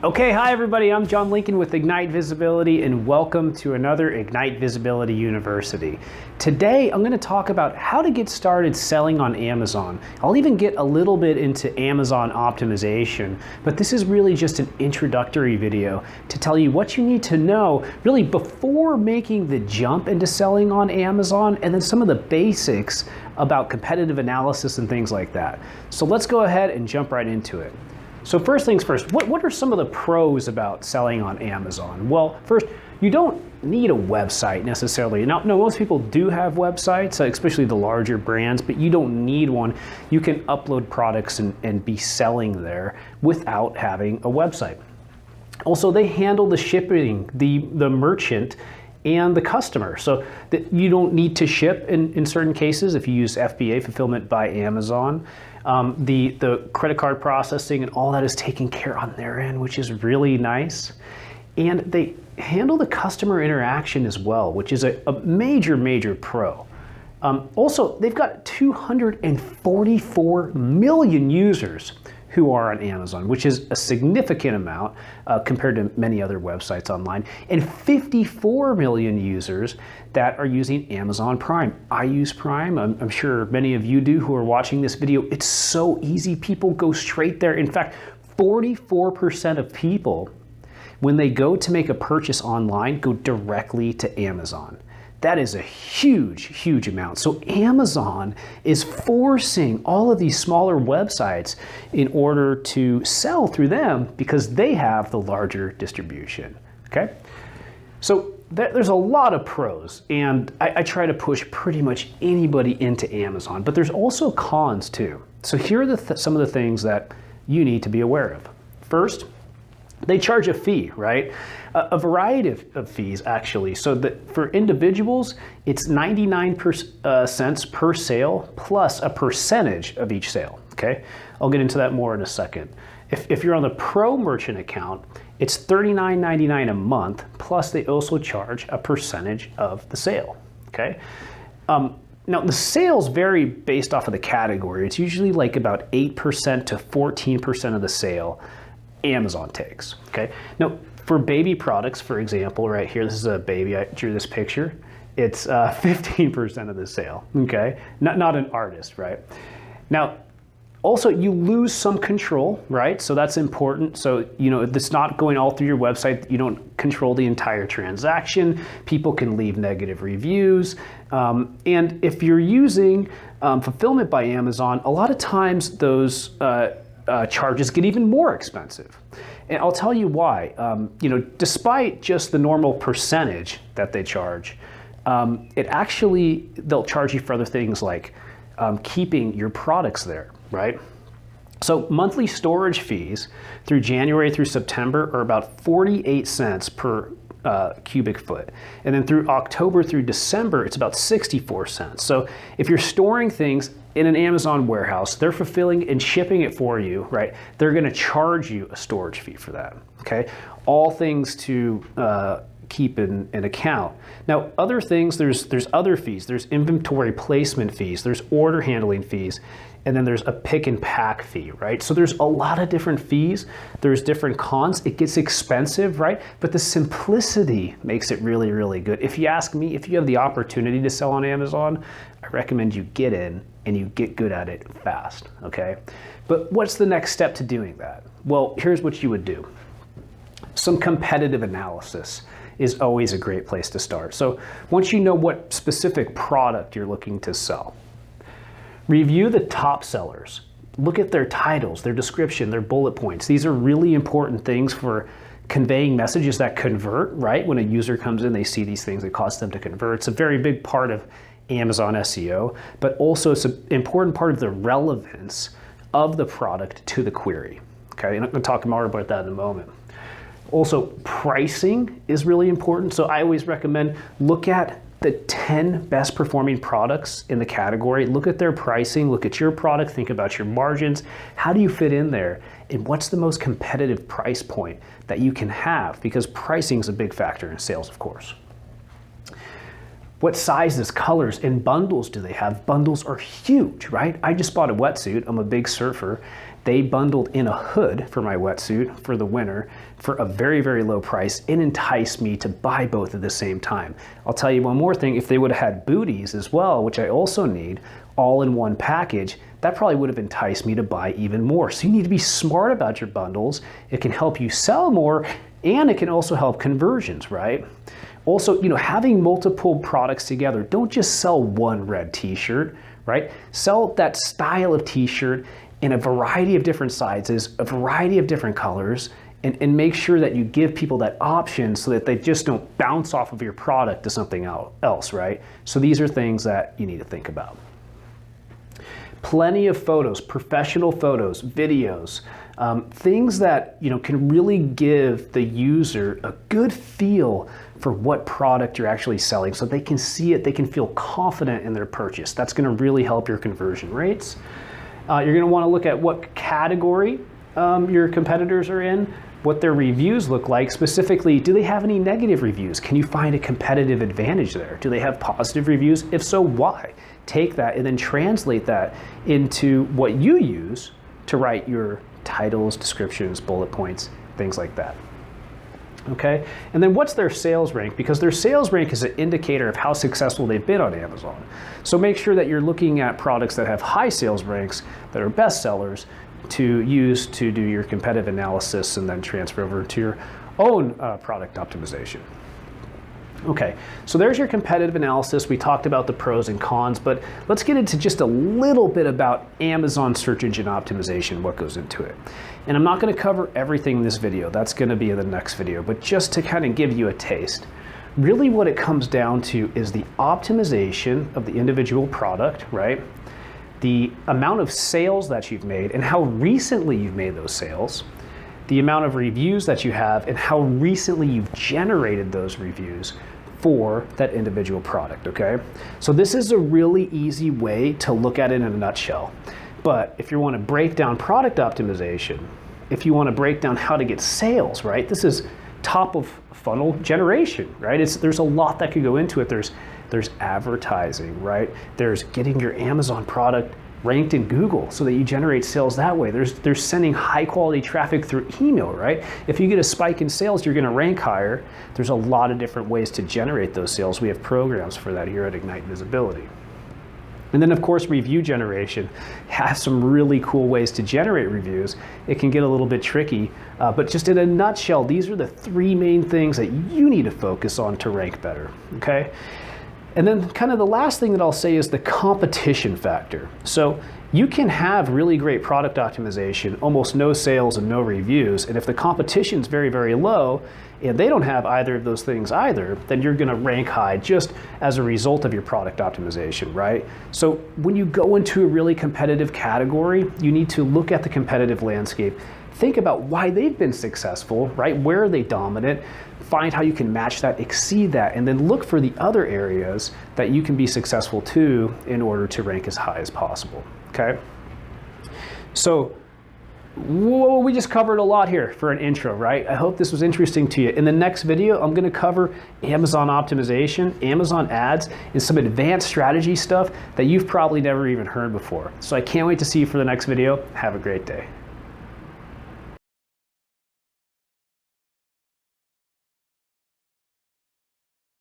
Okay, hi everybody, I'm John Lincoln with Ignite Visibility and welcome to another Ignite Visibility University. Today I'm going to talk about how to get started selling on Amazon. I'll even get a little bit into Amazon optimization, but this is really just an introductory video to tell you what you need to know really before making the jump into selling on Amazon, and then some of the basics about competitive analysis and things like that. So let's go ahead and jump right into it. So first things first, what are some of the pros about selling on Amazon? Well, first, you don't need a website necessarily. Now, most people do have websites, especially the larger brands, but you don't need one. You can upload products and be selling there without having a website. Also, they handle the shipping, the merchant, and the customer, so that you don't need to ship in certain cases if you use FBA, Fulfillment by Amazon. The credit card processing and all that is taken care on their end, which is really nice. And they handle the customer interaction as well, which is a major pro. Also, they've got 244 million users who are on Amazon, which is a significant amount compared to many other websites online, and 54 million users that are using Amazon Prime. I use Prime. I'm sure many of you do who are watching this video. It's so easy. People go straight there. In fact, 44% of people, when they go to make a purchase online, go directly to Amazon. That is a huge amount. So Amazon is forcing all of these smaller websites in order to sell through them because they have the larger distribution, okay? So there's a lot of pros, and I try to push pretty much anybody into Amazon, but there's also cons too. So here are some of the things that you need to be aware of. First, they charge a fee, right? A variety of fees, actually. So that for individuals, it's 99 cents per sale plus a percentage of each sale, okay? I'll get into that more in a second. If you're on the Pro Merchant account, it's $39.99 a month, plus they also charge a percentage of the sale, okay? Now, the sales vary based off of the category. It's usually like about 8% to 14% of the sale Amazon takes, okay? Now, for baby products, for example, right here, this is a baby, I drew this picture. It's 15% of the sale, okay? Not an artist, right? Now, also, you lose some control, right? So that's important. So, you know, if it's not going all through your website, you don't control the entire transaction. People can leave negative reviews. And if you're using Fulfillment by Amazon, a lot of times those charges get even more expensive. And I'll tell you why. You know, despite just the normal percentage that they charge, they'll charge you for other things like keeping your products there, right? So monthly storage fees through January through September are about 48 cents per cubic foot. And then through October through December, it's about 64 cents. So if you're storing things in an Amazon warehouse, they're fulfilling and shipping it for you, right? They're gonna charge you a storage fee for that, okay? All things to keep in account. Now, other things, there's other fees. There's inventory placement fees, there's order handling fees, and then there's a pick and pack fee, right? So there's a lot of different fees. There's different cons. It gets expensive, right? But the simplicity makes it really good. If you ask me, if you have the opportunity to sell on Amazon, I recommend you get in and you get good at it fast, okay? But what's the next step to doing that? Well, here's what you would do. Some competitive analysis is always a great place to start. So once you know what specific product you're looking to sell, review the top sellers. Look at their titles, their description, their bullet points. These are really important things for conveying messages that convert, right? When a user comes in, they see these things, it causes them to convert. It's a very big part of Amazon SEO, but also it's an important part of the relevance of the product to the query, okay? And I'm gonna talk more about that in a moment. Also, pricing is really important. So I always recommend look at the 10 best performing products in the category. Look at their pricing, look at your product, think about your margins. How do you fit in there? And what's the most competitive price point that you can have? Because pricing is a big factor in sales, of course. What sizes, colors, and bundles do they have? Bundles are huge, right? I just bought a wetsuit. I'm a big surfer. they bundled in a hood for my wetsuit for the winter for a very, very low price and enticed me to buy both at the same time. I'll tell you one more thing, if they would have had booties as well, which I also need, all in one package, that probably would have enticed me to buy even more. So you need to be smart about your bundles. It can help you sell more, and it can also help conversions, right? Also, having multiple products together, don't just sell one red t-shirt, right? Sell that style of t-shirt in a variety of different sizes, a variety of different colors, and make sure that you give people that option so that they just don't bounce off of your product to something else, right? So these are things that you need to think about. Plenty of photos, professional photos, videos, things that can really give the user a good feel for what product you're actually selling so they can see it, they can feel confident in their purchase. That's going to really help your conversion rates. You're going to want to look at what category your competitors are in, what their reviews look like. Specifically, do they have any negative reviews? Can you find a competitive advantage there? Do they have positive reviews? If so, why? Take that and then translate that into what you use to write your titles, descriptions, bullet points, things like that. Okay, and then what's their sales rank? Because their sales rank is an indicator of how successful they've been on Amazon. So make sure that you're looking at products that have high sales ranks, that are best sellers, to use to do your competitive analysis and then transfer over to your own product optimization. Okay, so there's your competitive analysis. We talked about the pros and cons, but let's get into just a little bit about Amazon search engine optimization, what goes into it. And I'm not going to cover everything in this video. That's going to be in the next video, but just to kind of give you a taste. Really what it comes down to is the optimization of the individual product, right? The amount of sales that you've made and how recently you've made those sales, the amount of reviews that you have and how recently you've generated those reviews for that individual product, okay? So this is a really easy way to look at it in a nutshell. But if you want to break down product optimization, if you want to break down how to get sales, right? This is top of funnel generation, right? There's a lot that could go into it. There's advertising, right? There's getting your Amazon product ranked in Google so that you generate sales that way. There's sending high quality traffic through email, right? If you get a spike in sales, you're gonna rank higher. There's a lot of different ways to generate those sales. We have programs for that here at Ignite Visibility. And then of course, review generation has some really cool ways to generate reviews. It can get a little bit tricky, but just in a nutshell, these are the three main things that you need to focus on to rank better, okay? And then kind of the last thing that I'll say is the competition factor. So you can have really great product optimization, almost no sales and no reviews, and if the competition's very, very low, and they don't have either of those things either, then you're gonna rank high just as a result of your product optimization, right? So when you go into a really competitive category, you need to look at the competitive landscape, think about why they've been successful, right? Where are they dominant? Find how you can match that, exceed that, and then look for the other areas that you can be successful too in order to rank as high as possible, okay? So, whoa, we just covered a lot here for an intro, right? I hope this was interesting to you. In the next video, I'm gonna cover Amazon optimization, Amazon ads, and some advanced strategy stuff that you've probably never even heard before. So I can't wait to see you for the next video. Have a great day.